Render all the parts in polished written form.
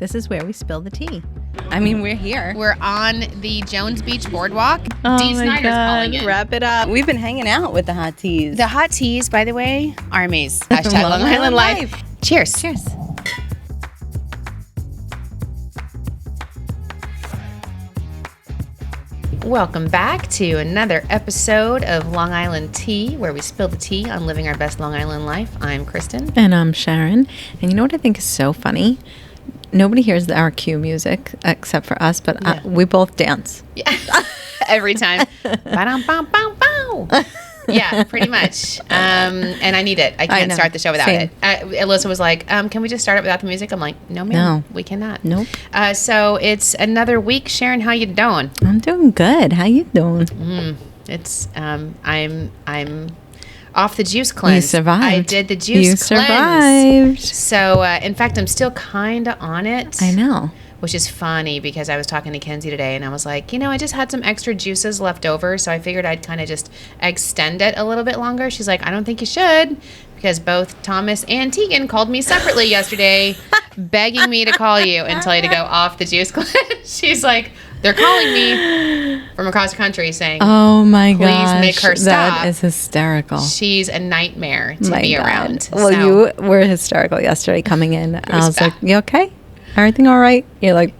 This is where we spill the tea. I mean, we're here. We're on the Jones Beach Boardwalk. Oh Dee my Snyder's God. calling it. Wrap it up. We've been hanging out with the hot teas. The hot teas, by the way, armies. Hashtag Long Long Island Island Life. Life. Cheers. Cheers. Welcome back to another episode of Long Island Tea, where we spill the tea on living our best Long Island life. I'm Kristen. And I'm Sharon. And you know what I think is so funny? Nobody hears our cue music except for us, but we both dance. Yeah. Every time. Ba-dum-bum-bum-bow. Yeah, pretty much. And I need it. I can't start the show without it. Alyssa was like, can we just start it without the music? I'm like, no, ma'am. We cannot. Nope. So it's another week. Sharon, how you doing? I'm doing good. How you doing? It's I'm off the juice cleanse. You survived. I did the juice cleanse. Survived. So in fact, I'm still kind of on it. I know. Which is funny because I was talking to Kenzie today and I was like, I just had some extra juices left over, so I figured I'd kind of just extend it a little bit longer. She's like, I don't think you should, because both Thomas and Tegan called me separately yesterday begging me to call you and tell you to go off the juice cleanse. She's like, they're calling me from across the country saying, oh my gosh, please make her stop. That is hysterical. She's a nightmare to be around. Well, you were hysterical yesterday coming in. I was like, you okay? Everything all right? You're like,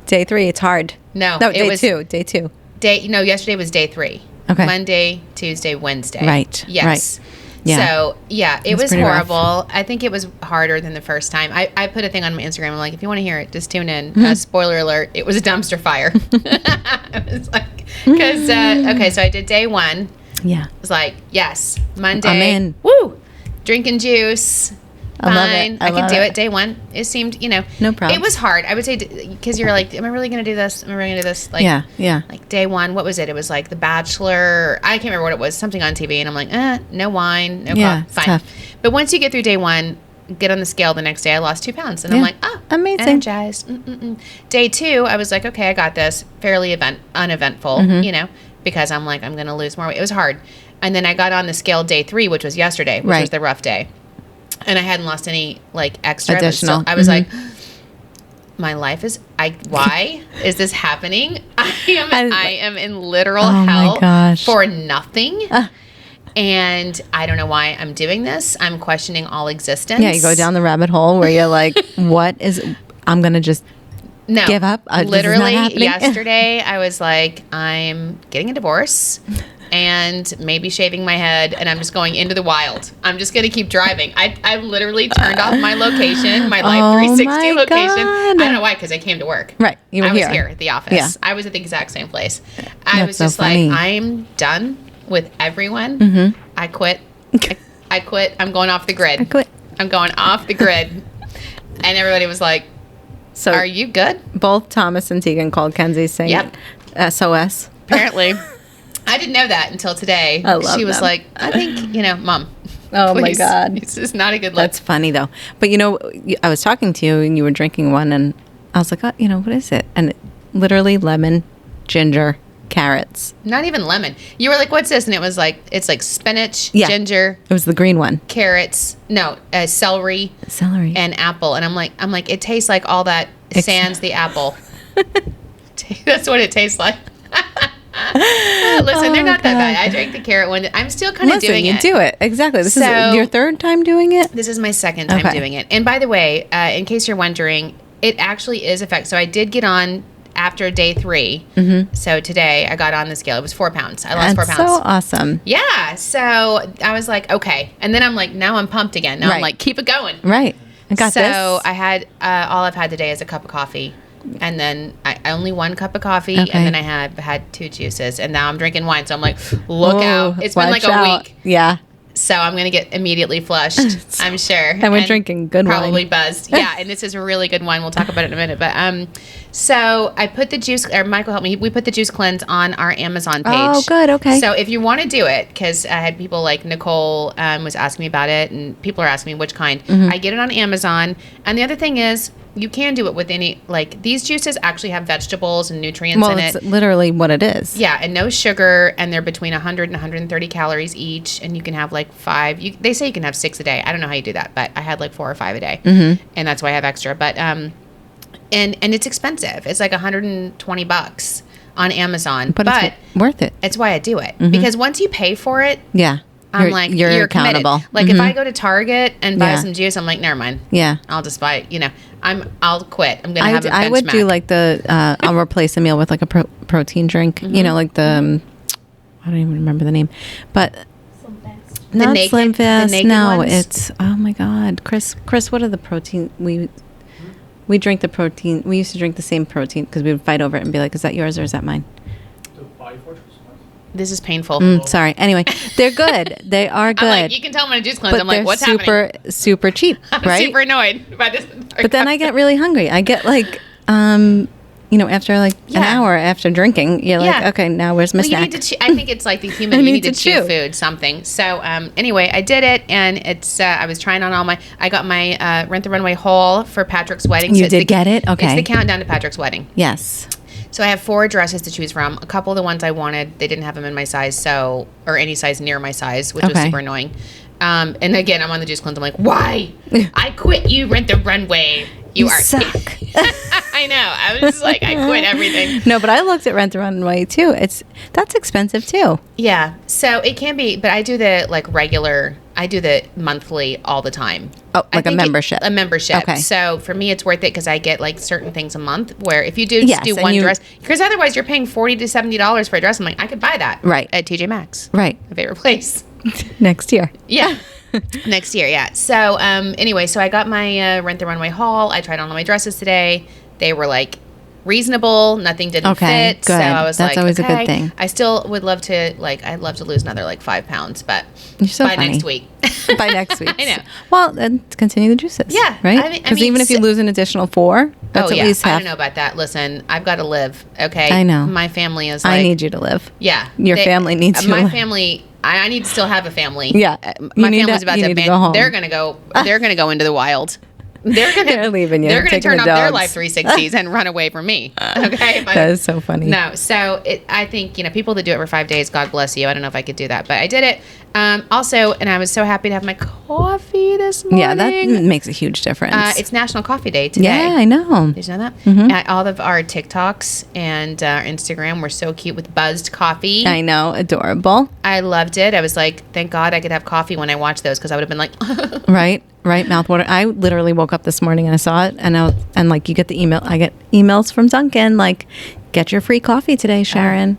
day 3, it's hard. No, day 2. Yesterday was day 3. Okay. Monday, Tuesday, Wednesday. Right. Yes. Right. Yeah. So, it was horrible. Rough. I think it was harder than the first time. I put a thing on my Instagram. I'm like, if you want to hear it, just tune in. Spoiler alert, it was a dumpster fire. I was like, because, okay, so I did day 1. Yeah. It was like, yes, Monday. I'm in. Woo! Drinking juice. I love Fine. it. I could do it. Day 1. It seemed, no problem. It was hard. I would say, because you're like, am I really going to do this? Am I really going to do this? Like, yeah. Like day 1, what was it? It was like The Bachelor. I can't remember what it was. Something on TV. And I'm like, no wine, no coffee. Fine. Tough. But once you get through day 1, get on the scale the next day, I lost 2 pounds. And I'm like, amazing. Energized. Day 2, I was like, okay, I got this. Fairly uneventful, because I'm like, I'm going to lose more weight. It was hard. And then I got on the scale day 3, which was yesterday, which was the rough day. And I hadn't lost any extra additional. I was like, my life is. Why is this happening? I am in literal hell for nothing. And I don't know why I'm doing this. I'm questioning all existence. Yeah, you go down the rabbit hole where you're like, what is? I'm gonna just give up. Literally yesterday, I was like, I'm getting a divorce. And maybe shaving my head, and I'm just going into the wild. I'm just going to keep driving. I literally turned off my location, my Life 360 location. I don't know why, because I came to work. Right, you were I here. was here at the office. Yeah. I was at the exact same place. I was just funny. like, I'm done with everyone. I quit. I quit. I'm going off the grid. I quit. I'm going off the grid. And everybody was like, so are you good? Both Thomas and Tegan called Kenzie saying SOS. Apparently. I didn't know that until today. I love She was them. like, I think, Mom. Oh, please. my God. This is not a good look. That's funny, though. But, I was talking to you, and you were drinking one, and I was like, what is it? And literally lemon, ginger, carrots. Not even lemon. You were like, what's this? And it was like, it's like spinach, ginger. It was the green one. Carrots. No, celery. Celery. And apple. And I'm like, it tastes like all that sans the apple. That's what it tastes like. Listen, they're not that bad. I drank the carrot one. I'm still kind of doing it. You do it. Exactly. This is your 3rd time doing it? This is my 2nd time doing it. And by the way, in case you're wondering, it actually is effective. So I did get on after day 3. So today I got on the scale. It was 4 pounds. I lost 4 pounds. So awesome. Yeah. So I was like, okay. And then I'm like, now I'm pumped again. Now I'm like, keep it going. Right. I got this. So I had, all I've had today is a cup of coffee. And then I only 1 cup of coffee, and then I have had 2 juices, and now I'm drinking wine. So I'm like, look out! It's been like a week. Yeah. So I'm gonna get immediately flushed. I'm sure. And we're drinking good wine. Probably buzzed. Yeah, and this is a really good wine. We'll talk about it in a minute. But so I put the juice. Or Michael helped me. We put the juice cleanse on our Amazon page. Oh, good. Okay. So if you want to do it, because I had people like Nicole was asking me about it, and people are asking me which kind. I get it on Amazon. And the other thing is, you can do it with any, these juices actually have vegetables and nutrients in it. Well, it's literally what it is. Yeah, and no sugar, and they're between 100 and 130 calories each, and you can have 5. They say you can have 6 a day. I don't know how you do that, but I had 4 or 5 a day, and that's why I have extra. But and it's expensive. It's like $120 on Amazon, but it's worth it. It's why I do it, because once you pay for it, Yeah. I'm like, you're accountable. committed. Like if I go to Target and buy some juice, I'm like, never mind. Yeah. I'll just buy it. You know, I'll quit. I'm gonna have a benchmark. I would do like I'll replace a meal with like a protein drink. You know, like the I don't even remember the name, but not Slim Fast. No, ones? It's oh my God, Chris, what are the protein we drink the protein. We used to drink the same protein because we would fight over it and be like, is that yours or is that mine? This is painful. Sorry. Anyway, they're good. They are good. I'm like, you can tell I'm on a juice cleanse. I'm like, what's happening? Super cheap, I'm right? super annoyed by this. But then I get really hungry. I get like, you know, after like an hour after drinking, you're like, okay, now where's my snack? You need to I think it's like the human. You need to chew food, something. So anyway, I did it, and it's. I was trying on I got my Rent the Runway haul for Patrick's wedding. You did get it? Okay. It's the countdown to Patrick's wedding. Yes. So I have 4 dresses to choose from. A couple of the ones I wanted, they didn't have them in my size, or any size near my size, which was super annoying. And again, I'm on the juice cleanse. I'm like, why? I quit you, Rent the Runway. You are suck. I know. I was just like, I quit everything. No, but I looked at Rent the Runway too. That's expensive too. Yeah. So it can be, but I do the I do the monthly all the time. Oh, like a membership. A membership. Okay. So for me, it's worth it because I get like certain things a month where if you do just do one dress, because otherwise you're paying $40 to $70 for a dress. I'm like, I could buy that. Right. At TJ Maxx. Right. My favorite place. Next year. Yeah. Next year, yeah. So anyway, so I got my Rent the Runway haul. I tried on all my dresses today. They were like reasonable. Nothing didn't fit. Good. So I was That's always a good thing. I still would love to I'd love to lose another 5 pounds, but You're so by funny. next week. By next week. I know. Well, then continue the juices. Yeah. Right? Because even if you lose an additional 4, that's at least half. I don't know about that. Listen, I've got to live. Okay. I know. My family is like. I need you to live. Yeah. Your family needs you to live. My family. I need to still have a family. Yeah. My family's about to abandon. Go home. They're gonna go. They're gonna go into the wild. They're leaving you. They're gonna turn off their dogs. Life 360s and run away from me. Okay. That is so funny. No. So I think people that do it for 5 days, God bless you. I don't know if I could do that, but I did it. Also, and I was so happy to have my coffee this morning. Yeah, that makes a huge difference. It's National Coffee Day today. Yeah, I know. Did you know that? Mm-hmm. All of our TikToks and our Instagram were so cute with buzzed coffee. I know, adorable. I loved it. I was like, thank God I could have coffee when I watched those because I would have been like, right, mouthwater. I literally woke up this morning and I saw it, and like you get the email. I get emails from Dunkin. Like, get your free coffee today, Sharon.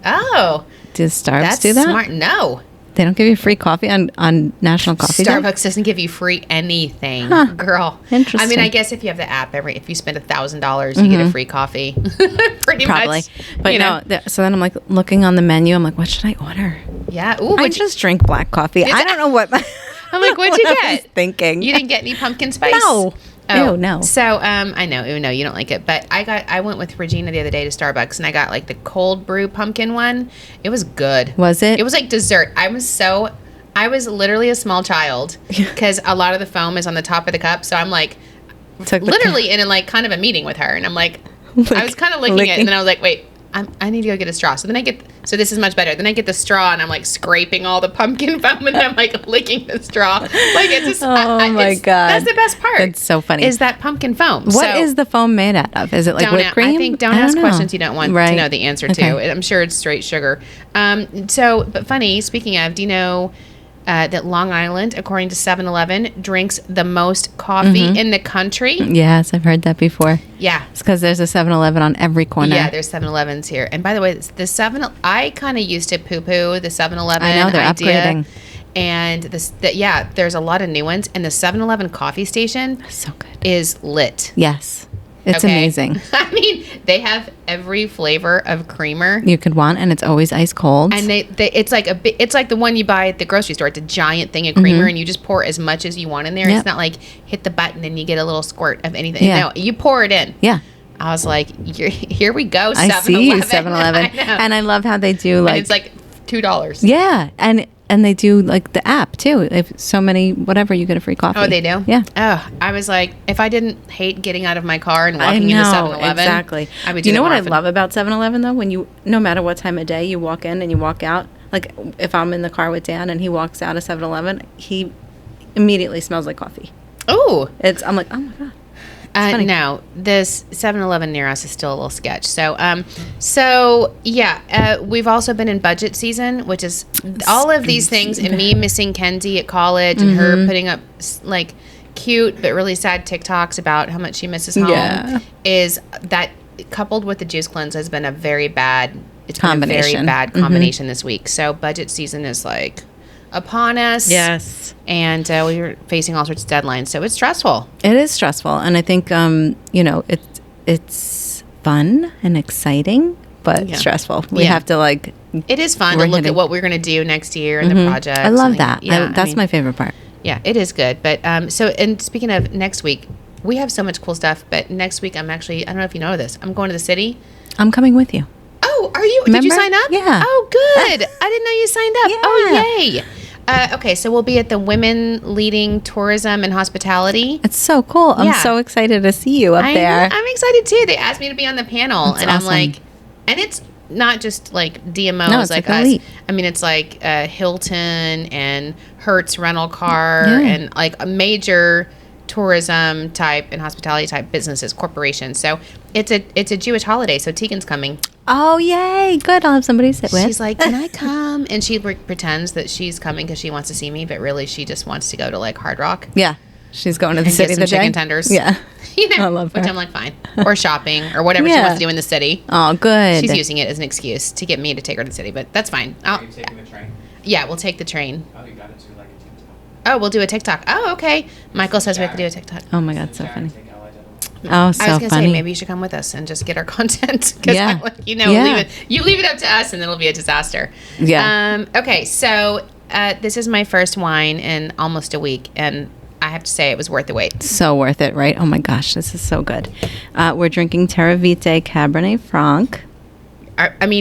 Does Starbucks do that? Smart. No. They don't give you free coffee on National Coffee Day? Starbucks doesn't give you free anything, girl. Interesting. I mean, I guess if you have the app, if you spend $1,000, you get a free coffee. Pretty Probably. much. But no, so then I'm like looking on the menu. I'm like, what should I order? Yeah. Ooh, I just drink black coffee. I don't know what. I'm like, what'd you get? I was thinking. You didn't get any pumpkin spice? No. Oh, ew, no. So, I know. Ew, no, you don't like it. But I went with Regina the other day to Starbucks, and I got like the cold brew pumpkin one. It was good. Was it? It was like dessert. I was literally a small child because a lot of the foam is on the top of the cup. So I'm like, literally in like kind of a meeting with her, and I'm like, I was kind of licking it, and then I was like, wait. I need to go get a straw. So then this is much better. Then I get the straw and I'm like scraping all the pumpkin foam and I'm like licking the straw. Like it's just, my God. That's the best part. It's so funny. Is that pumpkin foam. What is the foam made out of? Is it like whipped cream? I think don't ask questions you don't want to know the answer to. I'm sure it's straight sugar. But funny, speaking of, do you know that Long Island, according to 7-Eleven, drinks the most coffee in the country? Yes, I've heard that before. Yeah. It's because there's a 7-Eleven on every corner. Yeah, there's 7-Elevens here. And by the way, I kind of used to poo-poo the 7-Eleven I know, they're idea. upgrading. And there's a lot of new ones. And the 7-Eleven coffee station so good. Is lit. Yes. It's amazing. I mean, they have every flavor of creamer you could want, and it's always ice cold. And it's like the one you buy at the grocery store. It's a giant thing of creamer, and you just pour as much as you want in there. Yep. It's not like hit the button and you get a little squirt of anything. Yeah. No, you pour it in. Yeah. I was like, here we go, 7-Eleven. I see you, 7-Eleven. And I love how they do and it's like $2. Yeah, and they do like the app too. If so many whatever, you get a free coffee. Oh, they do? Yeah. Oh, I was like, if I didn't hate getting out of my car and walking into 7-Eleven. Exactly. I would do you know what often. I love about 7-Eleven though? When you, no matter what time of day you walk in and you walk out, like if I'm in the car with Dan and he walks out of 7-Eleven, he immediately smells like coffee. Oh. I'm like, oh my God. No, this 7-Eleven near us is still a little sketch. So, we've also been in budget season, which is all of these things, and me missing Kenzie at college, and her putting up like cute but really sad TikToks about how much she misses home. Is that coupled with the juice cleanse has been a very bad combination this week. So budget season is like upon us. Yes. And we're facing all sorts of deadlines. So it's stressful. It is stressful. And I think, it's fun and exciting, but stressful. We have to it is fun to look at what we're going to do next year and the project. I love that. That's my favorite part. Yeah, it is good. But and speaking of next week, we have so much cool stuff. But next week, I don't know if you know this. I'm going to the city. I'm coming with you. Oh, are you? Remember? Did you sign up? Yeah. Oh, good. I didn't know you signed up. Yeah. Oh, yay. Okay, so we'll be at the Women Leading Tourism and Hospitality. It's so cool. I'm so excited to see you up there. I'm excited too. They asked me to be on the panel. That's and awesome. I'm like, and it's not just like DMOs no, it's like us. Elite. I mean, it's like Hilton and Hertz rental car and like a major tourism type and hospitality type businesses, corporations. So it's a Jewish holiday. So Tegan's coming. Oh, yay. Good. I'll have somebody to sit with. She's like, can I come? And she pretends that she's coming because she wants to see me, but really she just wants to go to like Hard Rock. Yeah. She's going to the city get some chicken tenders. Yeah. I love her. Which I'm like, fine. Or shopping or whatever she wants to do in the city. Oh, good. She's using it as an excuse to get me to take her to the city, but that's fine. Are you taking the train? Yeah, we'll take the train. Oh, you got to do like a TikTok. Oh, we'll do a TikTok. Oh, okay. Michael says we have to do a TikTok. Oh, my God. So Sharon, funny. take LIW. Oh, so I was going to funny. say, maybe you should come with us and just get our content. Because, you leave it up to us and it'll be a disaster. Yeah. Okay, so this is my first wine in almost a week, and I have to say it was worth the wait. So worth it, right? Oh, my gosh. This is so good. We're drinking Terra Vite Cabernet Franc.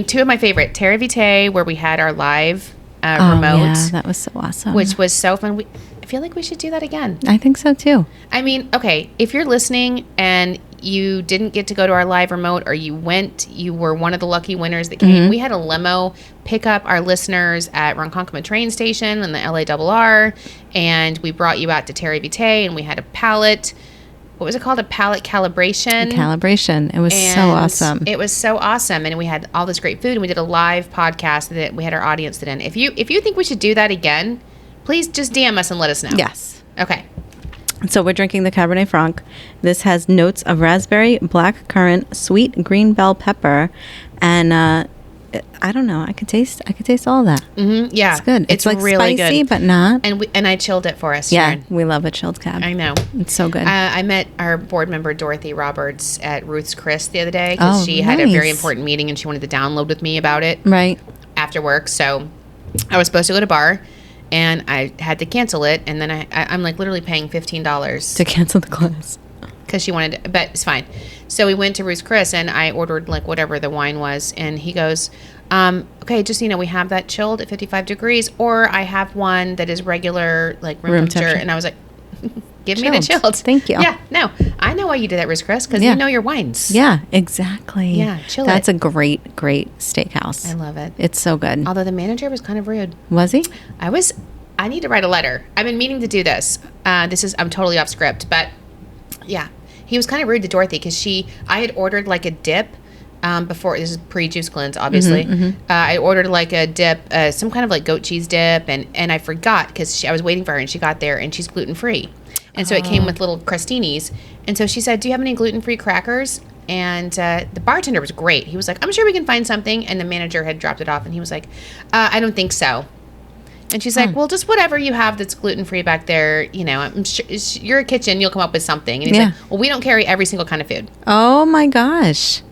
Two of my favorite. Terra Vite, where we had our live remote. Yeah, that was so awesome. Which was so fun. I feel like we should do that again. I think so, too. I mean, okay, if you're listening and you didn't get to go to our live remote or you were one of the lucky winners that came. We had a limo pick up our listeners at Ronkonkoma train station and the LARR, and we brought you out to Terra Vite, and we had a palate. What was it called? A palate calibration. It was so awesome. It was so awesome, and we had all this great food, and we did a live podcast that we had our audience sit in. If you think we should do that again, please just DM us and let us know. Yes. Okay. So we're drinking the Cabernet Franc. This has notes of raspberry, black currant, sweet green bell pepper, and I don't know. I could taste all of that. Mm-hmm. Yeah, it's good. It's like really spicy, good, but not. And I chilled it for us. Yeah, Sharon. we love a chilled cab. I know. It's so good. I met our board member Dorothy Roberts at Ruth's Chris the other day because she had a very important meeting and she wanted to download with me about it. Right. After work, so I was supposed to go to bar. And I had to cancel it, and then I'm like literally paying $15 to cancel the class because she wanted, but it's fine. So we went to Ruth's Chris, and I ordered like whatever the wine was, and he goes, "Okay, just we have that chilled at 55 degrees, or I have one that is regular like room temperature." And I was like, "Give me the chilled." Thank you. Yeah, no, I know why you did that, Ruth's Chris, because you know your wines. Yeah, exactly. Yeah, chill. That's a great steakhouse. I love it. It's so good. Although the manager was kind of rude. Was he? I need to write a letter. I've been meaning to do this. I'm totally off script, but yeah, he was kind of rude to Dorothy because I had ordered like a dip before. This is pre-juice cleanse, obviously. I ordered like a dip, some kind of like goat cheese dip, and I forgot because I was waiting for her, and she got there, and she's gluten-free. And so it came with little crostinis. And so she said, "Do you have any gluten-free crackers?" And the bartender was great. He was like, "I'm sure we can find something." And the manager had dropped it off, and he was like, "I don't think so." And she's like, "Well, just whatever you have that's gluten-free back there, I'm sure you're a kitchen, you'll come up with something." And he's like, "Well, we don't carry every single kind of food." Oh my gosh.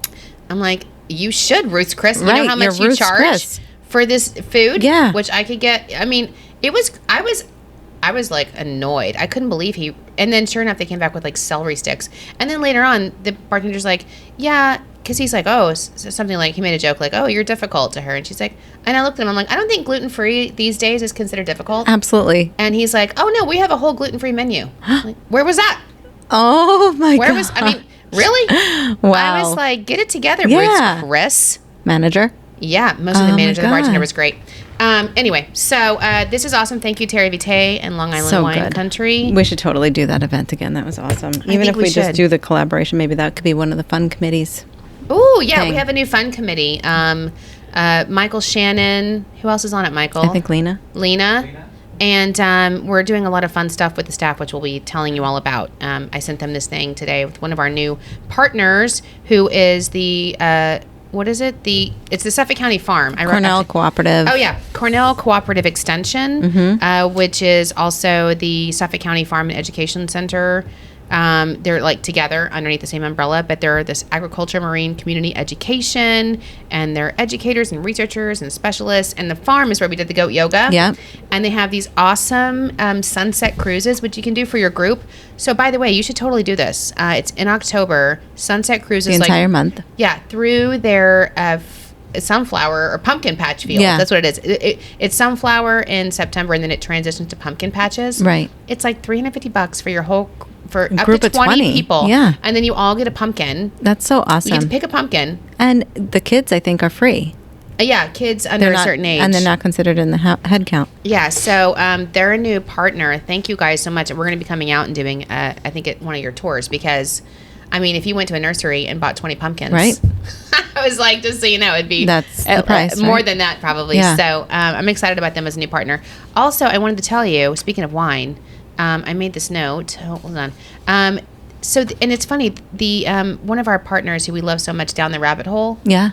I'm like, "You should, Ruth's Chris. You right, know how much you charge for this food?" Yeah. Which I could get. I mean, I was like annoyed. I couldn't believe and then sure enough, they came back with like celery sticks. And then later on, the bartender's like, "Yeah," because he's like, something like, he made a joke like, "Oh, you're difficult" to her. And she's like, and I looked at him, I'm like, I don't think gluten-free these days is considered difficult. Absolutely. And he's like, "Oh no, we have a whole gluten-free menu." Like, where was that? Oh my God. Really? Wow. I was like, get it together, Yeah. Ruth's Chris. Manager? Yeah, most of the manager, the bartender was great. Anyway, so this is awesome. Thank you, Terra Vite and Long Island So Wine good. Country. We should totally do that event again. That was awesome. Even think if we we just should. do the collaboration, maybe that could be one of the fun committees. Oh, yeah, thing. we have a new fun committee. Michael, Shannon. Who else is on it, Michael? I think Lena. Lena. And we're doing a lot of fun stuff with the staff, which we'll be telling you all about. I sent them this thing today with one of our new partners, who is the it's the Suffolk County Farm. Cornell Cooperative. Oh yeah, Cornell Cooperative Extension, which is also the Suffolk County Farm and Education Center. They're like together underneath the same umbrella, but they're this agriculture, marine, community education, and they're educators and researchers and specialists. And the farm is where we did the goat yoga. Yeah. And they have these awesome sunset cruises, which you can do for your group. So by the way, you should totally do this. It's in October. Sunset cruises The entire month. Yeah, through their sunflower or pumpkin patch field. Yeah. That's what it is. It's sunflower in September, and then it transitions to pumpkin patches. Right. It's like $350 for your whole for up Group to of 20 people. Yeah. And then you all get a pumpkin. That's so You get to awesome. pick a pumpkin. And the kids, I think, are free. Yeah, kids under They're a not, certain age. and they're not considered in the head count. Yeah, so they're a new partner. Thank you guys so much. We're going to be coming out and doing, I think, one of your tours because, I mean, if you went to a nursery and bought 20 pumpkins. Right. I was like, just so you know, it'd be That's the price, more right? than that probably. Yeah. So I'm excited about them as a new partner. Also, I wanted to tell you, speaking of wine, I made this note. Hold on. And it's funny, the one of our partners who we love so much down the rabbit hole, Yeah.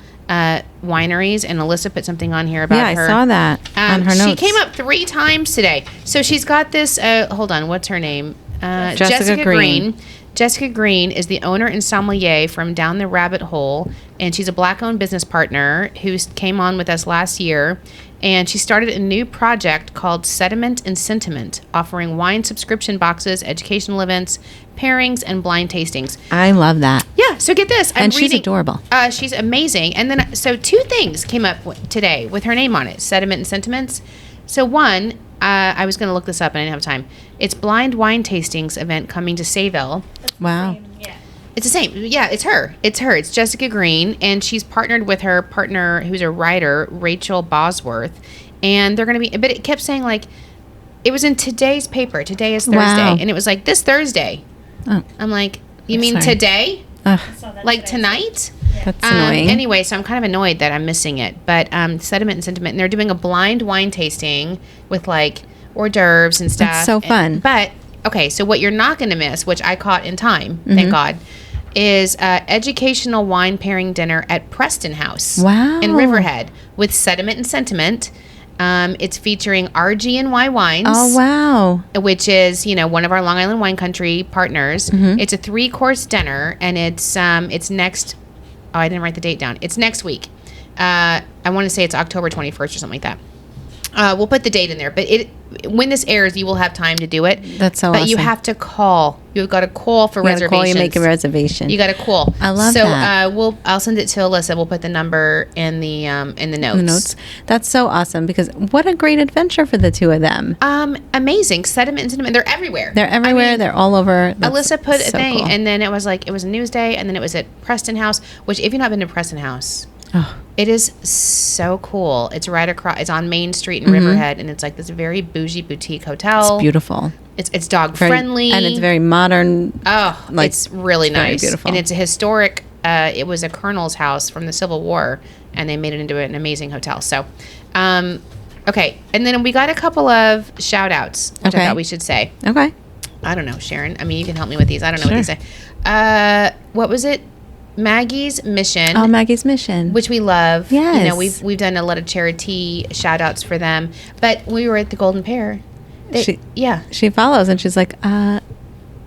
wineries, and Alyssa put something on here about Yeah, her. I saw that on her She notes. came up 3 times today. So she's got this, hold on, what's her name? Jessica Green. Jessica Green is the owner and sommelier from Down the Rabbit Hole, and she's a Black-owned business partner who came on with us last year. And she started a new project called Sediment and Sentiment, offering wine subscription boxes, educational events, pairings, and blind tastings. I love that. Yeah, so get this. And she's adorable. She's amazing. And then, so 2 things came up today with her name on it, Sediment and Sentiments. So one, I was going to look this up and I didn't have time. It's blind wine tastings event coming to Sayville. Wow. It's the same. Yeah, it's her. It's Jessica Green, and she's partnered with her partner, who's a writer, Rachel Bosworth. And they're going to be, but it kept saying like, it was in today's paper. Today is Thursday. Wow. And it was like, this Thursday. Oh, I'm like, you I'm mean sorry. today? ugh, Like tonight? that's annoying. Anyway, so I'm kind of annoyed that I'm missing it. But Sediment and Sentiment, and they're doing a blind wine tasting with like hors d'oeuvres and stuff. That's so fun. But, okay, so what you're not going to miss, which I caught in time, Mm-hmm. thank God, is educational wine pairing dinner at Preston House Wow. in Riverhead with Sediment and Sentiment. It's featuring RG&Y Wines. Oh, wow. Which is, one of our Long Island Wine Country partners. Mm-hmm. It's a 3-course dinner, and it's next. Oh, I didn't write the date down. It's next week. I want to say it's October 21st or something like that. We'll put the date in there, but when this airs, you will have time to do it. That's so But you awesome. have to call. You've got to call for You gotta reservations. call, you make a reservation. You got to call. I love so, that. I'll send it to Alyssa. We'll put the number in the notes. The notes. That's so awesome because what a great adventure for the 2 of them. Amazing. Sediment and Sentiment. They're everywhere. They're everywhere. I mean, they're all over. That's Alyssa put a so thing, cool. and then it was a news day, and then it was at Preston House, which if you've not been to Preston House, Oh, it is so cool. It's right across, it's on Main Street in Mm-hmm. Riverhead, and it's like this very bougie boutique hotel. it's beautiful. It's dog Very- friendly. And it's very modern. Oh, like, it's really it's very nice. beautiful. And it's a historic, it was a colonel's house from the Civil War, and they made it into an amazing hotel. So, okay. And then we got a couple of shout outs, which I Okay. thought we should say. Okay. I don't know, Sharon. I mean, you can help me with these. I don't know what Sure. these say. What was it? Maggie's Mission. Oh, Maggie's Mission. Which we love. Yes. We've done a lot of charity shout outs for them. But we were at the Golden Pear. Yeah. She follows and she's like,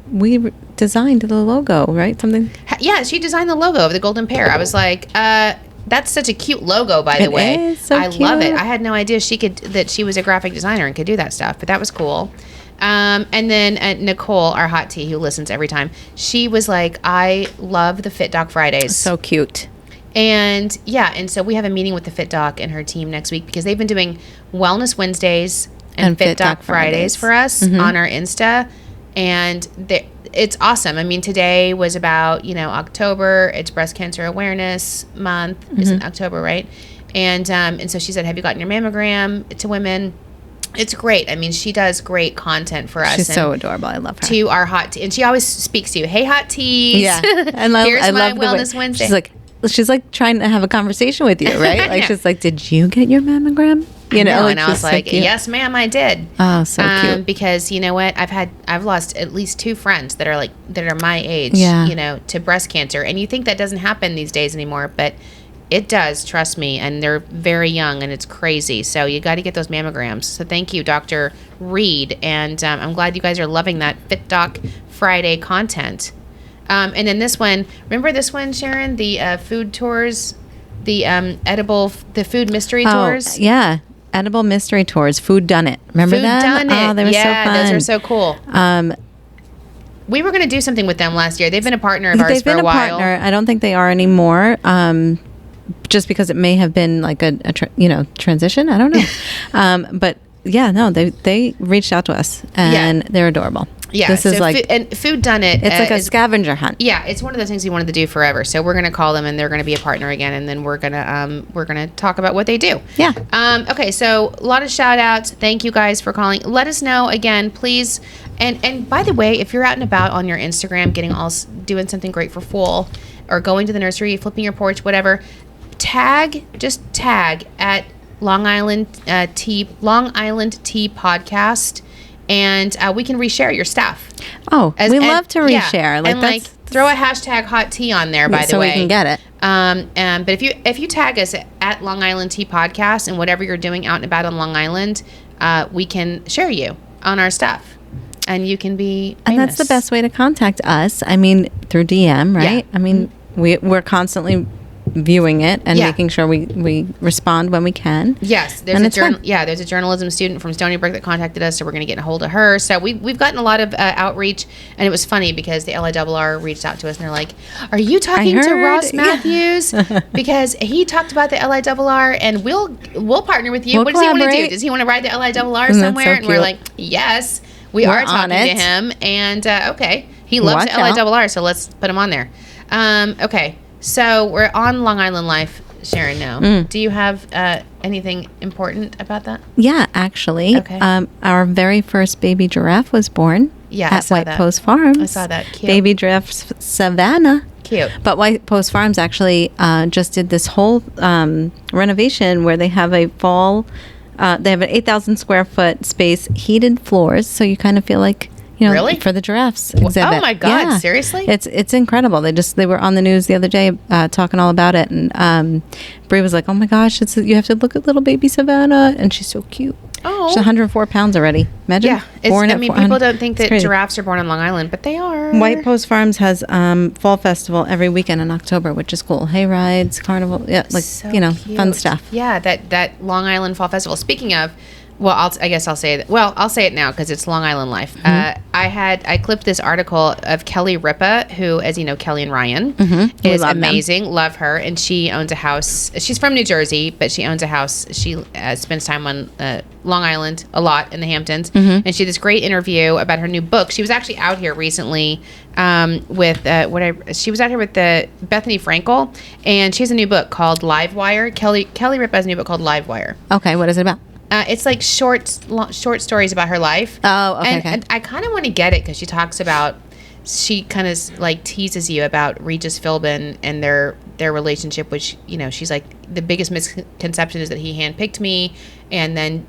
we designed the logo, right? Something. Yeah, she designed the logo of the Golden Pear. I was like, that's such a cute logo, by the It way. is so I love it. cute. I had no idea that she was a graphic designer and could do that stuff, but that was cool. And then Nicole, our hot tea, who listens every time, she was like, I love the Fit Doc Fridays. So cute. And yeah, and so we have a meeting with the Fit Doc and her team next week because they've been doing Wellness Wednesdays and Fit Doc Fridays for us on our Insta. And it's awesome. I mean, today was about, OcTEAber. It's Breast Cancer Awareness Month. It's in October, right? And so she said, have you gotten your mammogram to women? It's great. I mean, she does great content for us. She's so adorable. I love her. To our hot tea. And she always speaks to you. Hey, hot teas. Yeah. And Here's I my love Wellness Wednesday. She's like trying to have a conversation with you, right? Like, she's like, did you get your mammogram? You know, and I was like, so yes, ma'am, I did. Oh, so cute. Because you know what? I've lost at least 2 friends that are my age, you know, to breast cancer. And you think that doesn't happen these days anymore, but it does, trust me. And they're very young and it's crazy. So you got to get those mammograms. So thank you, Dr. Reed. And I'm glad you guys are loving that Fit Doc Friday content. And then this one, remember this one, Sharon? The food tours, the the food mystery tours? Yeah. Edible mystery tours. Food Done It. Remember that? Food Done It. Oh, they were so fun. Those are so cool. We were going to do something with them last year. They've been a partner of ours for a while. Partner. I don't think they are anymore. Just because it may have been like a transition. I don't know. But yeah, no, they reached out to us and they're adorable. Yeah, this is like Food Done It. It's like a scavenger hunt. Yeah, it's one of those things we wanted to do forever. So we're gonna call them, and they're gonna be a partner again, and then we're gonna talk about what they do. Yeah. Okay. So a lot of shout outs. Thank you guys for calling. Let us know again, please. And by the way, if you're out and about on your Instagram, doing something great for fall, or going to the nursery, flipping your porch, whatever, just tag at Long Island Tea Podcast. And we can reshare your stuff. Oh, we love to reshare. Yeah, throw a hashtag hot tea on there, by the way. So we can get it. But if you tag us at Long Island Tea Podcast and whatever you're doing out and about on Long Island, we can share you on our stuff. And you can be famous. And that's the best way to contact us. I mean, through DM, right? Yeah. I mean, we're constantly viewing it and making sure we respond when we can. Yes, there's a journalism student from Stony Brook that contacted us, so we're going to get a hold of her. So we've gotten a lot of outreach, and it was funny because the LIRR reached out to us and they're like, "Are you talking to Ross Matthews? Because he talked about the LIRR, and we'll partner with you. What does he want to do? Does he want to ride the LIRR somewhere?" So and we're like, "Yes, we're talking to him." And okay, he loves the LIRR, so let's put him on there. Okay. So we're on Long Island Life, Sharon, now. Do you have anything important about that? Yeah, actually. Okay. Our very first baby giraffe was born at White Post Farms. I saw that. Cute. Baby giraffe Savannah. Cute. But White Post Farms actually just did this whole renovation where they have they have an 8,000 square foot space, heated floors, so you kind of feel like, really? For the giraffes exhibit. Oh my God! Seriously? It's incredible. They were on the news the other day talking all about it, and Bree was like, "Oh my gosh, you have to look at little baby Savannah, and she's so cute. Oh, she's 104 pounds already. Imagine. Yeah, people don't think that giraffes are born on Long Island, but they are. White Post Farms has fall festival every weekend in October, which is cool. Hay rides, carnival, cute. Fun stuff. Yeah, that Long Island Fall Festival. Speaking of. Well, I guess I'll say it. Well, I'll say it now because it's Long Island Life. I clipped this article of Kelly Rippa, who, as you know, Kelly and Ryan is amazing. Love her, and she owns a house. She's from New Jersey, but she owns a house. She spends time on Long Island a lot in the Hamptons, and she did this great interview about her new book. She was actually out here recently she was out here with Bethany Frankel, and she has a new book called Livewire. Kelly Rippa has a new book called Livewire. Okay, what is it about? It's like short stories about her life. Oh, okay. And I kind of want to get it because she kind of like teases you about Regis Philbin and their relationship, which, she's like, the biggest misconception is that he handpicked me, and then,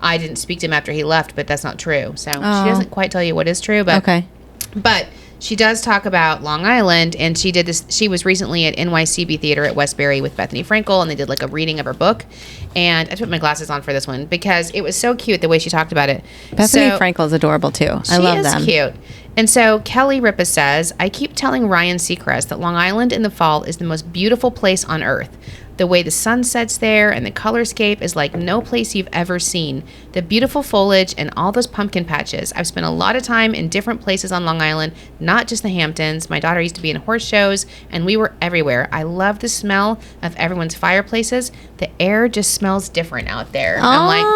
I didn't speak to him after he left, but that's not true. So she doesn't quite tell you what is true, but okay. But she does talk about Long Island, and she did this. She was recently at NYCB Theater at Westbury with Bethany Frankel, and they did like a reading of her book. And I put my glasses on for this one because it was so cute the way she talked about it. Bethany Frankel is adorable too. I love them. She is cute. And so Kelly Rippa says, "I keep telling Ryan Seacrest that Long Island in the fall is the most beautiful place on earth. The way the sun sets there and the colorscape is like no place you've ever seen. The beautiful foliage and all those pumpkin patches. I've spent a lot of time in different places on Long Island, not just the Hamptons. My daughter used to be in horse shows, and we were everywhere. I love the smell of everyone's fireplaces. The air just smells different out there." I'm like,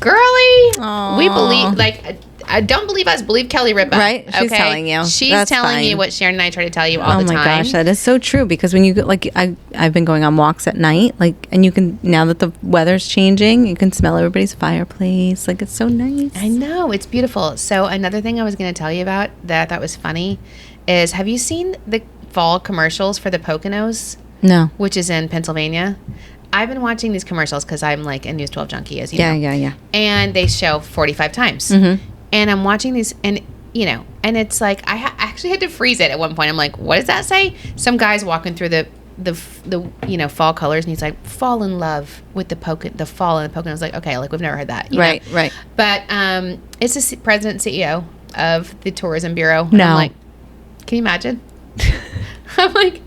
girly, we believe, like, don't believe us. Believe Kelly Rippa. Right? She's telling you. She's That's telling fine. you what Sharon and I try to tell you all the time. Oh my gosh, that is so true. Because when you go, like, I've been going on walks at night, like, and you can, now that the weather's changing, you can smell everybody's fireplace. Like, it's so nice. I know, it's beautiful. So another thing I was going to tell you about that I thought was funny is, have you seen the fall commercials for the Poconos? No. Which is in Pennsylvania. I've been watching these commercials because I'm like a News 12 junkie, as you know. Yeah. And they show 45 times. Mm-hmm. And I'm watching these, and you know, and it's like I actually had to freeze it at one point. I'm like, what does that say? Some guy's walking through the you know, fall colors, and he's like, fall in love with the fall in the Poconos. I was like, okay, like we've never heard that. You know? Right. But it's the president and CEO of the Tourism Bureau. No. I'm like, can you imagine? I'm like,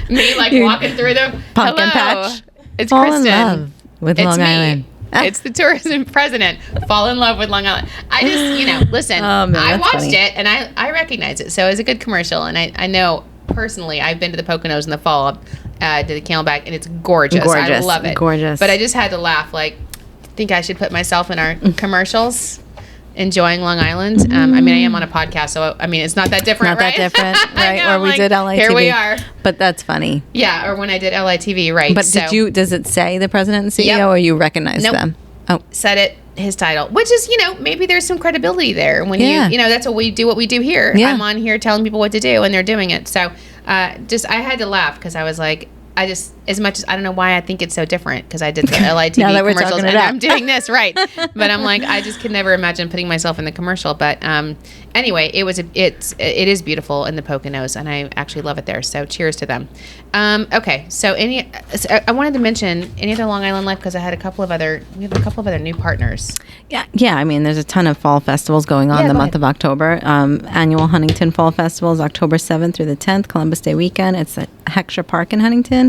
me like walking through the pumpkin hello, patch. it's Fall Kristen. in love with It's Long me. Island. It's the tourism president. Fall in love with Long Island. I just, you know, listen, Oh, man, I that's watched funny. it and I recognize it. So it's a good commercial. And I know personally, I've been to the Poconos in the fall, to the Camelback, and it's gorgeous. I love it. Gorgeous. But I just had to laugh. Like, think I should put myself in our commercials, enjoying Long Island. I mean, I am on a podcast, so I mean, it's not that different, Not right? that different, I right? know, Or we like, did LITV. Here we are. But that's funny. Yeah, or when I did LITV, right? But So- does it say the president and CEO, Yep. or you recognize Nope. them? Oh, said it, his title, which is, you know, maybe there's some credibility there when Yeah. you know, that's what we do here. Yeah. I'm on here telling people what to do and they're doing it. So I had to laugh because I was like, as much as I don't know why I think it's so different because I did the LITV Now that we're commercials talking and it up. I'm doing this, right. But I'm like, I just could never imagine putting myself in the commercial. But anyway, it is beautiful in the Poconos and I actually love it there. So cheers to them. Okay, so I wanted to mention any other Long Island life because we have a couple of other new partners. yeah. I mean, there's a ton of fall festivals going on Yeah, the go month ahead. of October. Annual Huntington Fall Festival is October 7th through the 10th, Columbus Day weekend. It's at Heckscher Park in Huntington.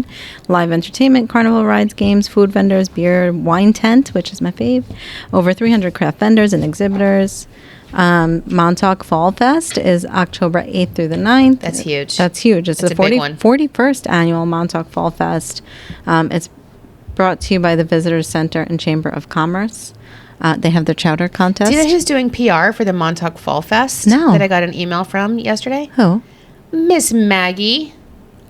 Live entertainment, carnival rides, games, food vendors, beer, wine tent, which is my fave. Over 300 craft vendors and exhibitors. Montauk Fall Fest is October 8th through the 9th. That's huge. That's huge. It's That's the a big one. 41st annual Montauk Fall Fest. It's brought to you by the Visitors Center and Chamber of Commerce. They have their chowder contest. Do you know who's doing PR for the Montauk Fall Fest? No. That I got an email from yesterday? Who? Miss Maggie.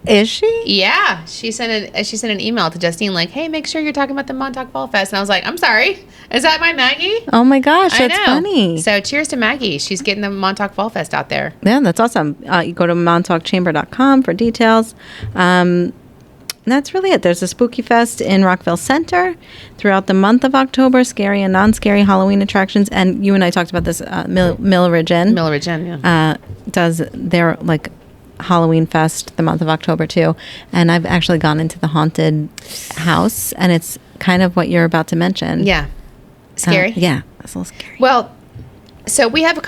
Is she? Yeah. She sent an email to Justine like, hey, make sure you're talking about the Montauk Fall Fest. And I was like, I'm sorry. Is that my Maggie? Oh my gosh, I that's know. funny. So cheers to Maggie. She's getting the Montauk Fall Fest out there. Yeah, that's awesome. You go to montaukchamber.com for details. That's really it. There's a Spooky Fest in Rockville Center throughout the month of October. Scary and non-scary Halloween attractions. And you and I talked about this. Millerage Inn Millerage Inn, yeah. does their like Halloween Fest the month of October too. And I've actually gone into the haunted house, and it's kind of what you're about to mention. Yeah. Scary? Yeah, it's a little scary. Well, so we have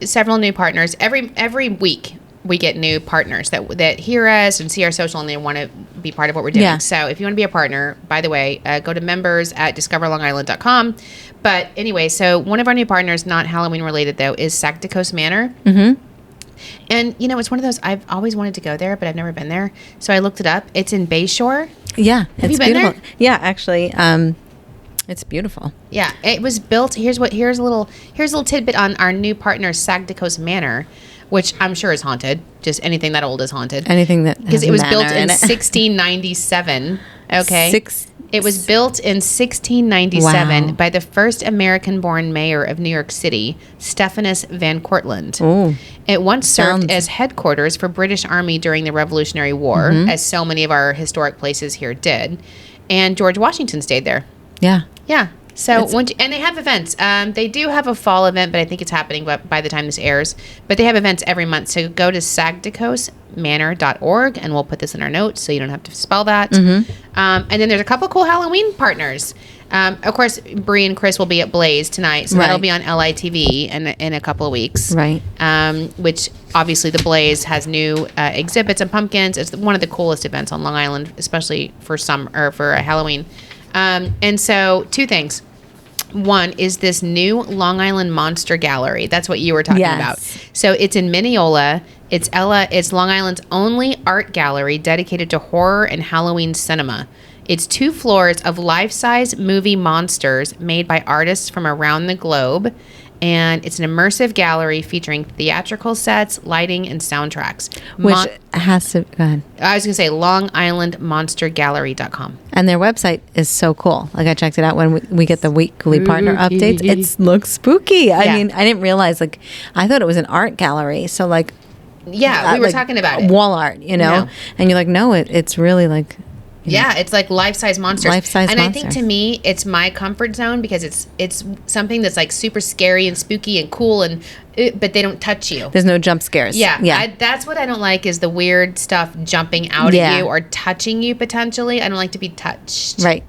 several new partners. Every week we get new partners that hear us and see our social and they want to be part of what we're doing. Yeah. So if you want to be a partner, by the way, go to members@discoverlongisland.com. But anyway, so one of our new partners, not Halloween related though, is Sacticos Manor. Mm-hmm. And you know, it's one of those, I've always wanted to go there, but I've never been there. So I looked it up. It's in Bayshore. Yeah, Have it's you been beautiful. there? Yeah, actually, it's beautiful. Yeah, it was built. Here's a little tidbit on our new partner, Sacticos Manor, which I'm sure is haunted. Just anything that old is haunted. Anything that Because has it was manor built in it. 1697. Okay. It was built in 1697 Wow. by the first American-born mayor of New York City, Stephanus Van Cortlandt. Ooh. It once served Sounds- as headquarters for British Army during the Revolutionary War, as so many of our historic places here did. And George Washington stayed there. Yeah. Yeah. So and they have events. They do have a fall event, but I think it's happening by the time this airs. But they have events every month. So go to sacticosmanor.org, and we'll put this in our notes so you don't have to spell that. And then there's a couple cool Halloween partners. Of course, Bree and Chris will be at Blaze tonight, so that'll Right. be on LITV in a couple of weeks. Right. Which obviously the Blaze has new exhibits and pumpkins. It's one of the coolest events on Long Island, especially for Halloween. And so two things. One is this new Long Island Monster Gallery. That's what you were talking Yes. about. So it's in Mineola. It's Long Island's only art gallery dedicated to horror and Halloween cinema. It's 2 floors of life-size movie monsters made by artists from around the globe. And it's an immersive gallery featuring theatrical sets, lighting, and soundtracks. Which has to, go ahead. I was going to say longislandmonstergallery.com. And their website is so cool. Like, I checked it out when we get the weekly partner updates. It looks spooky. I mean, I didn't realize, like, I thought it was an art gallery. So, like, yeah, we were like talking about it. Wall art, you know? No. And you're like, no, it's really like... Yeah, it's like life-size monsters. Life-size and monsters. I think to me, it's my comfort zone because it's something that's like super scary and spooky and cool, but they don't touch you. There's no jump scares. Yeah. That's what I don't like is the weird stuff jumping out at you or touching you potentially. I don't like to be touched. Right.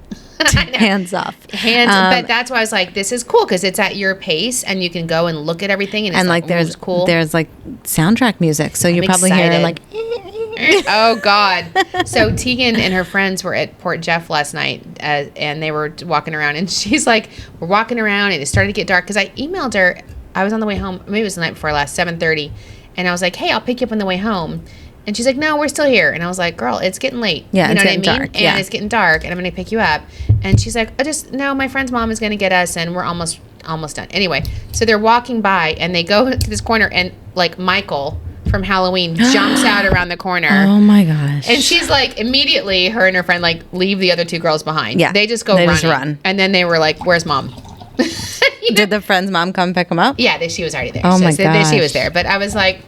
Hands off. But that's why I was like, this is cool because it's at your pace and you can go and look at everything and it's like there's cool. There's like soundtrack music, so you're probably excited. hearing like. Oh God! So Tegan and her friends were at Port Jeff last night, and they were walking around, and she's like, "We're walking around, and it started to get dark." Because I emailed her, I was on the way home. Maybe it was the night before last, 7:30, and I was like, "Hey, I'll pick you up on the way home." And she's like, "No, we're still here." And I was like, "Girl, it's getting late. Yeah, you know it's what I mean? getting dark. And it's getting dark, and I'm going to pick you up." And she's like, "No, my friend's mom is going to get us, and we're almost done." Anyway, so they're walking by, and they go to this corner, and like Michael from Halloween jumps out around the corner. Oh my gosh. And she's like, immediately, her and her friend like leave the other 2 girls behind. Yeah. They just go running. Just run. And then they were like, "Where's mom?" Did the friend's mom come pick them up? Yeah, she was already there. Oh my gosh. She was there. But I was like,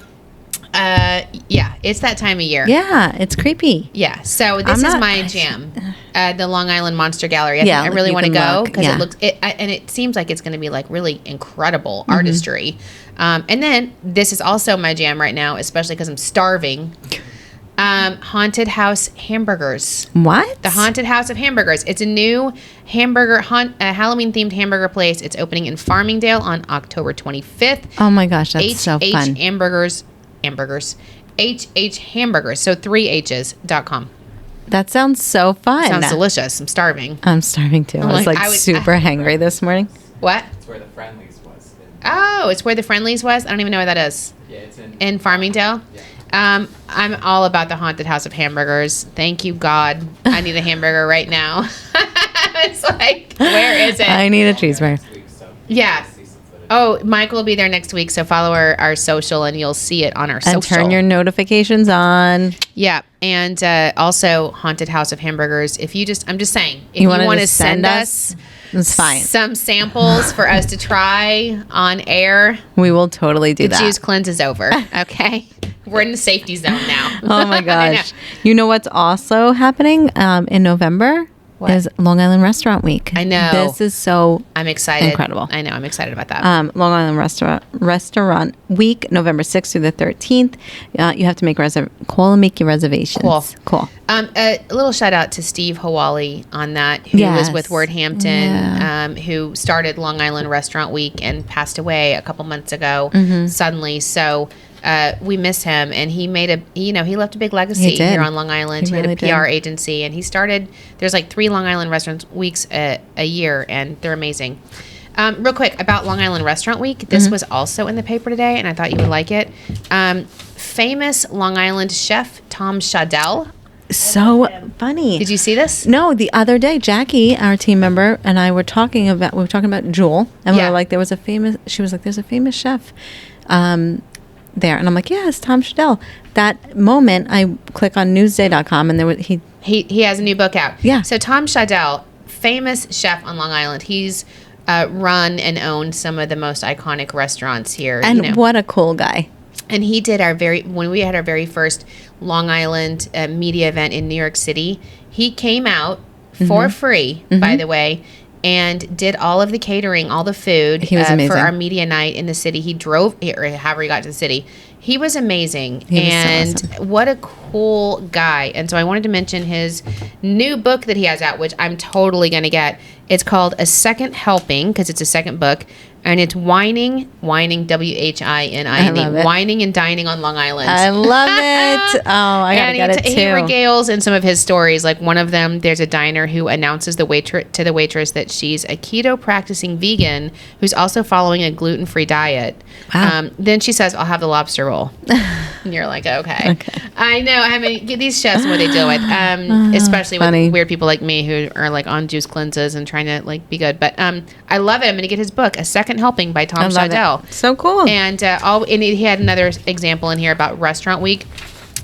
yeah, it's that time of year. Yeah, it's creepy. Yeah. So this is my jam. The Long Island Monster Gallery. I really want to go because it looks, and it seems like it's going to be like really incredible artistry. And then this is also my jam right now, especially because I'm starving. Haunted House Hamburgers. What? The Haunted House of Hamburgers. It's a new Halloween-themed hamburger place. It's opening in Farmingdale on October 25th. Oh my gosh, that's so fun. Hamburgers. HH Hamburgers. So 3h's.com. That sounds so fun. Sounds delicious. I'm starving. I'm starving too. I was super hangry this morning. What? It's where the Friendlies was. Oh, it's where the Friendlies was? I don't even know where that is. Yeah, it's in Farmingdale? Yeah. I'm all about the Haunted House of Hamburgers. Thank you, God. I need a hamburger right now. It's like, where is it? I need a cheeseburger. Yeah. Oh, Michael will be there next week, so follow our social and you'll see it on our social. And turn your notifications on. Yeah, and also Haunted House of Hamburgers. I'm just saying, if you want to send us it's fine. Some samples for us to try on air, we will totally do that. The juice cleanse is over, okay? We're in the safety zone now. Oh my gosh. You know what's also happening in November? What? Is Long Island Restaurant Week. I know. This is so I'm excited. Incredible. I know. I'm excited about that. Long Island Restaurant Week, November 6th through the 13th. You have to call and make your reservations. Cool. A little shout out to Steve Hawali on that, who was with Wordhampton, who started Long Island Restaurant Week and passed away a couple months ago suddenly. So we miss him, and he left a big legacy here on Long Island. He had a PR agency, and there's like 3 Long Island Restaurant Weeks a year, and they're amazing. Real quick about Long Island Restaurant Week. This was also in the paper today, and I thought you would like it. Famous Long Island chef Tom Schaudel. So funny. Did you see this? No, the other day, Jackie, our team member, and I were talking about Jewel, and we were like, she was like, there's a famous chef there, and I'm like, yes, Tom Schaudel. That moment, I click on newsday.com, and he has a new book out. Yeah. So Tom Schaudel, famous chef on Long Island. He's run and owned some of the most iconic restaurants here. And what a cool guy. And he did when we had our very first Long Island media event in New York City, he came out for free, by the way, and did all of the catering, all the food he was amazing. For our media night in the city. He drove, or however he got to the city. He was amazing. He was so awesome. What a cool guy. And so I wanted to mention his new book that he has out, which I'm totally going to get. It's called A Second Helping, because it's a second book. And it's whining, W-H-I-N-I-N-E, whining and dining on Long Island. I love it. Oh, I got to get it too. He regales in some of his stories. Like one of them, there's a diner who announces to the waitress that she's a keto practicing vegan who's also following a gluten-free diet. Wow. Then she says, I'll have the lobster roll. And you're like, okay. I know. I mean, these chefs and what they deal with, especially with weird people like me who are like on juice cleanses and trying to like be good. But I love it. I'm going to get his book, A Second Helping by Tom Schaudel. So cool. And he had another example in here about Restaurant Week.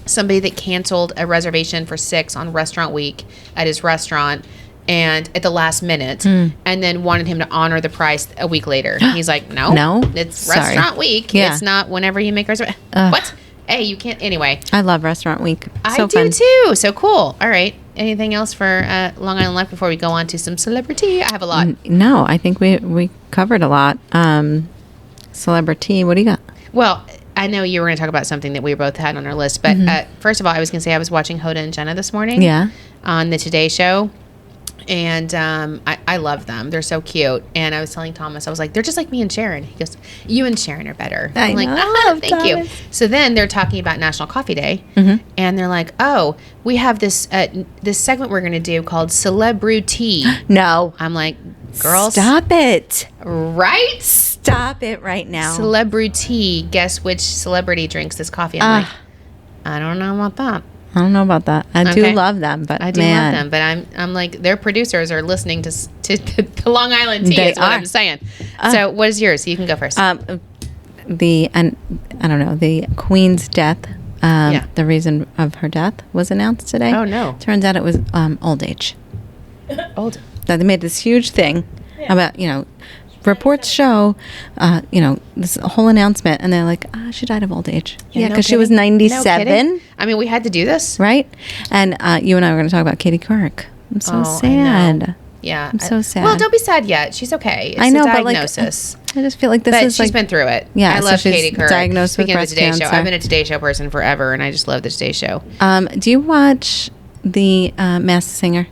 Somebody that canceled a reservation for 6 on Restaurant Week at his restaurant. And at the last minute, and then wanted him to honor the price a week later. He's like, no, it's Restaurant Week. Yeah. It's not whenever you make reservation. What? Hey, you can't. Anyway, I love Restaurant Week. I do too. So cool. All right. Anything else for Long Island Life before we go on to some celebriTEA? I have a lot. No, I think we covered a lot. celebriTEA. What do you got? Well, I know you were going to talk about something that we both had on our list, but first of all, I was going to say I was watching Hoda and Jenna this morning. Yeah. On the Today Show. And I love them. They're so cute. And I was telling Thomas, I was like, they're just like me and Sharon. He goes, you and Sharon are better. I'm like, thank you. So then they're talking about National Coffee Day. And they're like, oh, we have this segment we're going to do called celebriTEA. No. I'm like, girls. Stop it. Right? Stop it right now. celebriTEA. Guess which celebrity drinks this coffee? I'm like, I don't know about that. I don't know about that. I do love them, but I do love them, but I'm like, their producers are listening to the Long Island Tea. Is what I'm saying. So what is yours? You can go first. I don't know, the Queen's death. The reason of her death was announced today. Oh no! Turns out it was old age. Old. That they made this huge thing about reports show, this whole announcement, and they're like, she died of old age. Yeah, because she was 97. I mean, we had to do this, right? And you and I were going to talk about Katie Couric. I'm so sad. Yeah, I'm so sad. Well, don't be sad yet. She's okay. It's I know, a diagnosis. But I just feel like she's been through it. Yeah, I love Katie Couric. Diagnosed Speaking with of the Today breast Show, cancer. I've been a Today Show person forever, and I just love the Today Show. Do you watch the Masked Singer?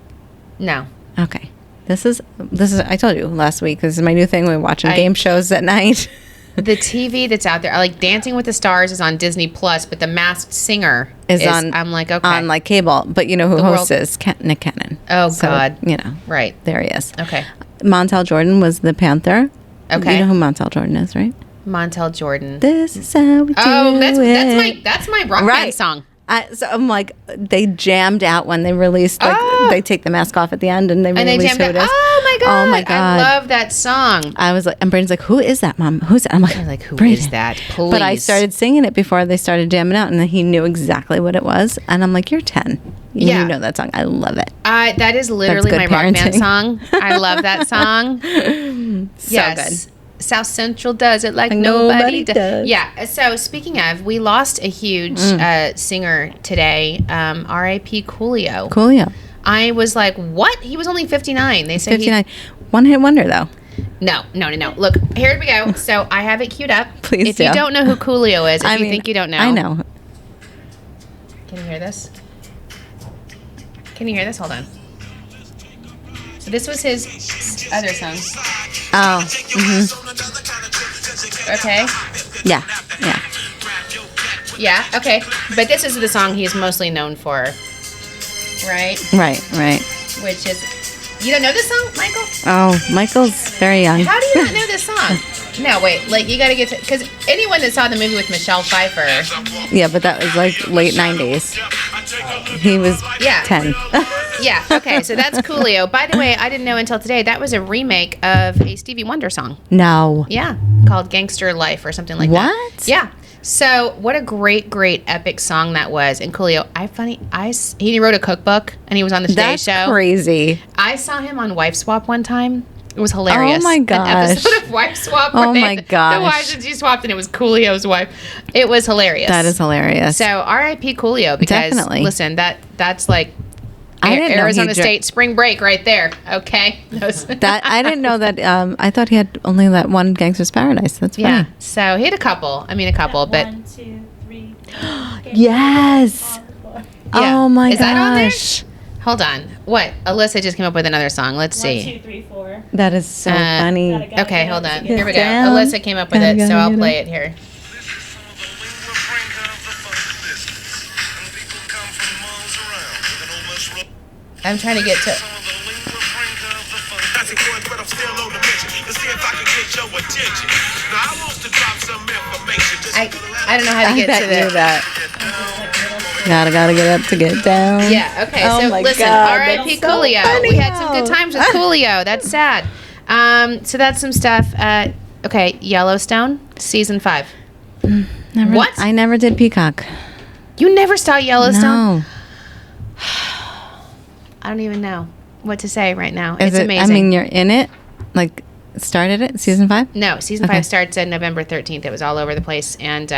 No. Okay. This is I told you last week, this is my new thing. We're watching game shows at night. The TV that's out there, like Dancing with the Stars is on Disney Plus, but The Masked Singer is on, I'm like, okay. On like cable, but you know who hosts is Nick Cannon. Oh, so, God. Right. There he is. Okay. Montel Jordan was the Panther. Okay. You know who Montel Jordan is, right? Montel Jordan. This is how we do it. That's my rock band song. So I'm like, they jammed out when they released, they take the mask off at the end and they release who it is. Oh my God. I love that song. I was like, and Brandon's like, who is that, Mom? Who's that? I'm like, who is that? Please. But I started singing it before they started jamming out, and then he knew exactly what it was. And I'm like, you're 10. You know that song. I love it. That is literally my rock band song. I love that song. So good. South Central does it like nobody does. Yeah. So speaking of, we lost a huge singer today, R.I.P. Coolio. Coolio. I was like, what? He was only 59. They said 59. One-hit wonder, though. No. Look, here we go. So I have it queued up. Please If you don't know who Coolio is, if you think you don't know. I know. Can you hear this? Hold on. So this was his other song. Oh. Okay. Yeah. Yeah, okay. But this is the song he's mostly known for. Right? Right. Which is... You don't know this song, Michael? Oh, Michael's very young. How do you not know this song? No, wait. Like, you got to get to... Because anyone that saw the movie with Michelle Pfeiffer... Yeah, but that was like late 90s. He was 10. Yeah, okay. So that's Coolio. By the way, I didn't know until today, that was a remake of a Stevie Wonder song. No. Yeah. Called Gangster Life or something like that. What? Yeah. So what a great epic song that was. And Coolio, he wrote a cookbook and he was on the Today Show. That's crazy. I saw him on Wife Swap one time. It was hilarious. Oh my gosh. An episode of Wife Swap. Oh my gosh. The wives that she swapped and it was Coolio's wife. It was hilarious. That is hilarious. So R.I.P. Coolio, because listen, that's like Arizona State spring break right there. Okay. That I didn't know that. I thought he had only that one Gangster's Paradise. That's funny. Yeah. So he had a couple, but 1, 2, 3. Yes. Yeah. Oh my gosh. Is that on there? Hold on. What? Alyssa just came up with another song. Let's see. 1, 2, 3, 4. That is so funny. Okay, hold on. Here we go. Down. Alyssa came up with it, so I'll play it here. I'm trying to get to... I don't know how to get to that. Gotta get up to get down. Yeah. Okay. Oh So my listen, God, R.I.P. that's so Coolio. funny We had some good how- times with Coolio. That's sad. So that's some stuff. Okay, Yellowstone season 5. Never, What? I never did Peacock. You never saw Yellowstone? No. I don't even know what to say right now. Is It's it, amazing. I mean, you're in it? Like, started it? Season 5? No, season Okay. 5 starts on November 13th. It was all over the place. And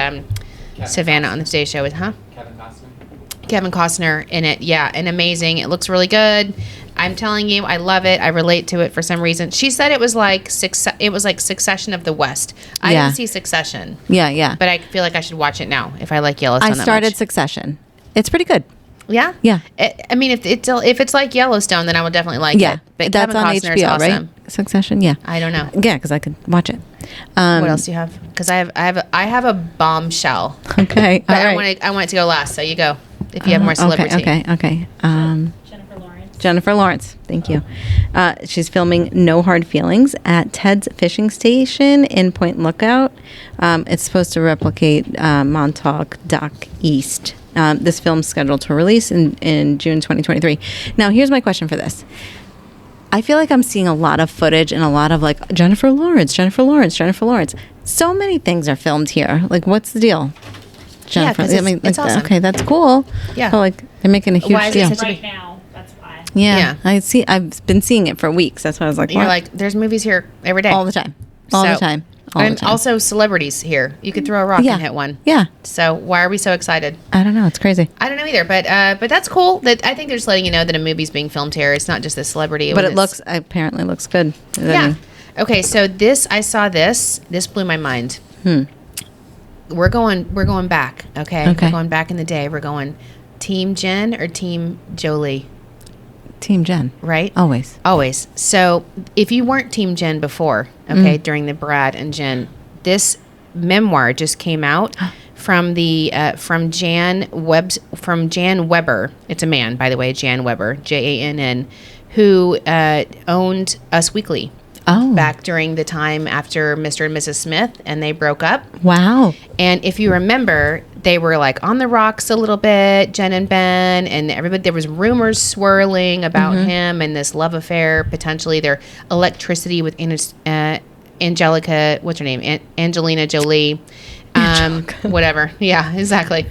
Savannah on the Today Show with, Kevin Costner in it. Yeah, and amazing. It looks really good. I'm telling you, I love it. I relate to it for some reason. She said it was like Succession of the West. I Yeah. didn't see Succession, Yeah. but I feel like I should watch it now if I like Yellowstone I that started much. Succession. It's pretty good. Yeah? Yeah. I mean, if it's like Yellowstone, then I will definitely like Yeah. it. But That's Kevin on Costner is HBO, awesome. right? Succession, yeah. I don't know. Yeah, because I could watch it. What else do you have? Because I have a bombshell. Okay. But all I right. want it to go last, so you go. If you have more celebrity. Okay. Jennifer Lawrence. Jennifer Lawrence. Thank you. She's filming No Hard Feelings at Ted's Fishing Station in Point Lookout. It's supposed to replicate Montauk Dock East. This film's scheduled to release in June 2023. Now, here's my question for this. I feel like I'm seeing a lot of footage and a lot of like Jennifer Lawrence. So many things are filmed here. Like, what's the deal? Jennifer, 'cause it's awesome. okay, that's cool. Yeah. But like, they're making a huge Why is it deal. such a Right now, that's why. Yeah, Yeah. I've been seeing it for weeks. That's why I was like, You're what? like, there's movies here every day. all the time, all the time. And also celebrities here. You could throw a rock Yeah. and hit one. Yeah, So why are we so excited? I don't know. It's crazy, I don't know either, but that's cool. That I think they're just letting you know that a movie's being filmed here. It's not just a celebrity. but when it looks apparently looks good. I Yeah. mean, Okay, so I saw this. This blew my mind. We're going back. Okay. Okay. We're going back in the day. We're going Team Jen or Team Jolie, Team Jen, right? always. Always. So if you weren't Team Jen before, okay, during the Brad and Jen, this memoir just came out from Jan Weber. It's a man, by the way, Jan Weber, Jann, who owned Us Weekly Oh, back during the time after Mr. and Mrs. Smith, and they broke up. wow. And if you remember, they were like on the rocks a little bit, Jen and Ben, and everybody. There was rumors swirling about him and this love affair, potentially their electricity with Angelica. What's her name? Angelina Jolie. Whatever. Yeah, exactly.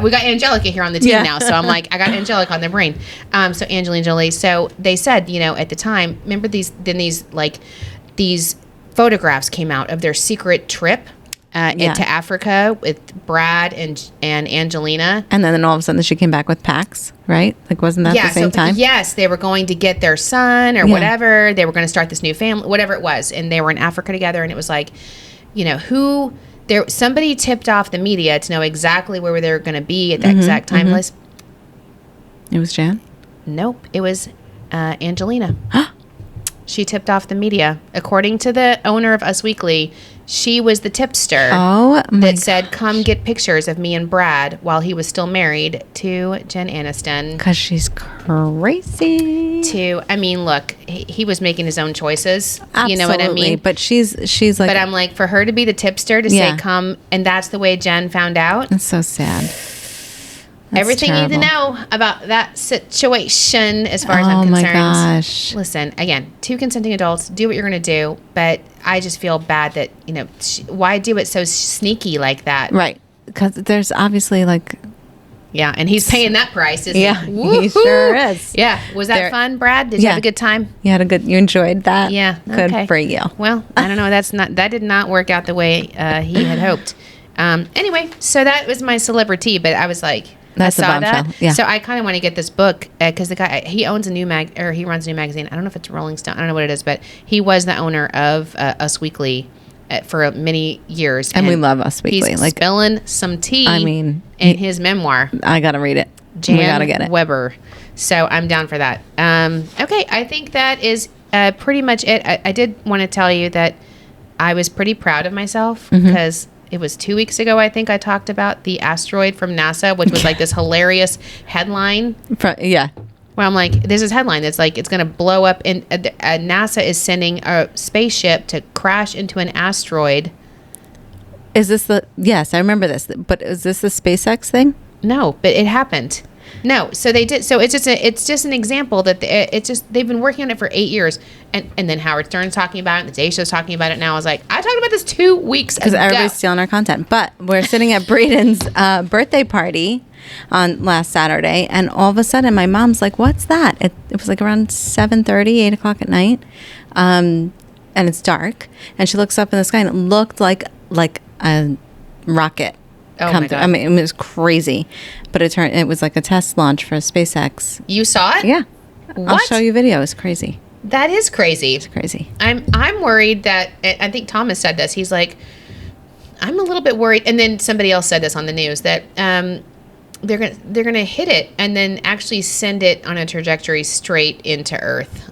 We got Angelica here on the team Yeah. now, so I'm like, I got Angelica on the brain. So Angelina Jolie. So they said, at the time, remember these photographs came out of their secret trip to Africa with Brad and Angelina. And then all of a sudden she came back with Pax, right? Like, wasn't that the same time? Yes, they were going to get their son or whatever. They were going to start this new family, whatever it was, and they were in Africa together. And it was like, somebody tipped off the media to know exactly where they were going to be at that exact time. It was Jan? Nope, it was Angelina. She tipped off the media. According to the owner of Us Weekly, she was the tipster Oh, my that said, come get pictures of me and Brad while he was still married to Jen Aniston. Because she's crazy. Look, he was making his own choices. Absolutely. You know what I mean? But she's like, But I'm like, for her to be the tipster to Yeah. say, come, and that's the way Jen found out. it's so sad. That's Everything you need to terrible. know about that situation as far as I'm Oh my concerned. gosh. Listen, again, 2 consenting adults, do what you're going to do, but I just feel bad that, why do it so sneaky like that? Right. Because there's obviously like, Yeah, and he's paying that price, isn't yeah, he? he Woohoo! sure is. Yeah, was that There- fun, Brad? Did you Yeah. have a good time? You enjoyed that? Yeah, Good okay. for you. Well, I don't know. That did not work out the way he had hoped. Anyway, so that was my celebrity, but I was like, That's a I saw that. bombshell, yeah. So I kind of want to get this book because the guy he owns he runs a new magazine. I don't know if it's Rolling Stone. I don't know what it is, but he was the owner of Us Weekly for many years, And we love Us Weekly. He's Like, spilling some tea. I mean, in his memoir. I got to read it. Jan we got to get it. Weber. So I'm down for that. Okay, I think that is pretty much it. I did want to tell you that I was pretty proud of myself because it was 2 weeks ago, I think I talked about the asteroid from NASA, which was like this hilarious headline. Yeah. Where I'm like, there's this headline that's like, it's going to blow up. And NASA is sending a spaceship to crash into an asteroid. Is this yes, I remember this. But is this the SpaceX thing? No, but it happened. No, so they did. So it's just an example that they've been working on it for 8 years, and then Howard Stern's talking about it. And the Today Show's talking about it now. I was like, I talked about this 2 weeks ago. Because everybody's stealing our content. But we're sitting at Braden's birthday party on last Saturday, and all of a sudden my mom's like, "What's that?" It was like around 7:30, 8 o'clock at night, and it's dark. And she looks up in the sky, and it looked like a rocket. Oh my God. I mean, it was crazy, but it was like a test launch for SpaceX. You saw it? Yeah, What? I'll show you video. It's crazy. That is crazy. It's crazy. I'm worried that, I think Thomas said this. He's like, I'm a little bit worried. And then somebody else said this on the news that they're gonna hit it and then actually send it on a trajectory straight into Earth.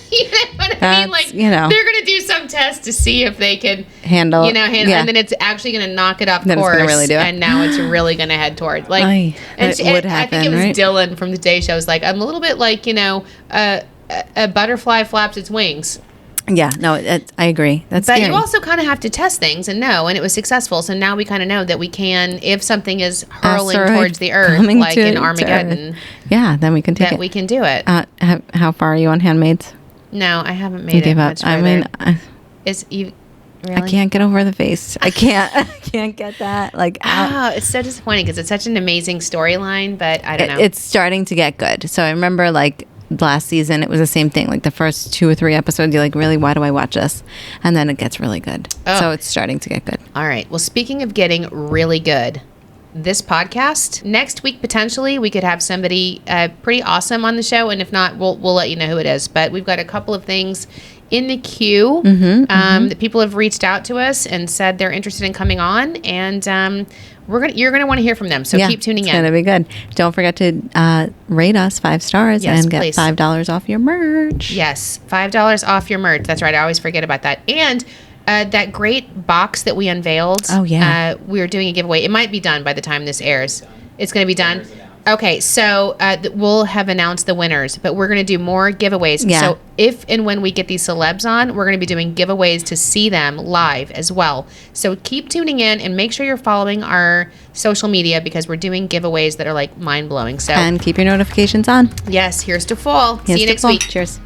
You know what I mean? Like, they're gonna do some test to see if they can handle, and then it's actually gonna knock it off then course. It's gonna really do it. And now it's really gonna head toward it would happen. I think it was right? Dylan from the Today Show was like, I'm a little bit like a butterfly flaps its wings. Yeah, no, I agree. That's but scary. you also kind of have to test things and know, and it was successful. So now we kind of know that we can, if something is hurling towards the earth, like in Armageddon, then we can take it. We can do it. How far are you on Handmaids? No, I haven't made it much further. I mean, Really? I can't get over the face. I can't get that. Like, it's so disappointing because it's such an amazing storyline, but I don't know. It's starting to get good. So I remember like last season, it was the same thing. Like the first 2 or 3 episodes, you're like, really, why do I watch this? And then it gets really good. Oh. So it's starting to get good. All right. Well, speaking of getting really good, this podcast next week, potentially we could have somebody pretty awesome on the show. And if not, we'll let you know who it is. But we've got a couple of things in the queue that people have reached out to us and said they're interested in coming on. And you're gonna want to hear from them. So keep tuning in. It's gonna be good. Don't forget to rate us 5 stars and get $5 off your merch. Yes, $5 off your merch. That's right. I always forget about that. And that great box that we unveiled. Oh yeah. We were doing a giveaway. It might be done by the time this airs. It's going to be done. Okay, so we'll have announced the winners, but we're going to do more giveaways. Yeah. So if and when we get these celebs on, we're going to be doing giveaways to see them live as well. So keep tuning in and make sure you're following our social media because we're doing giveaways that are like mind-blowing. So and keep your notifications on. yes, here's to fall. See you next week. Cheers.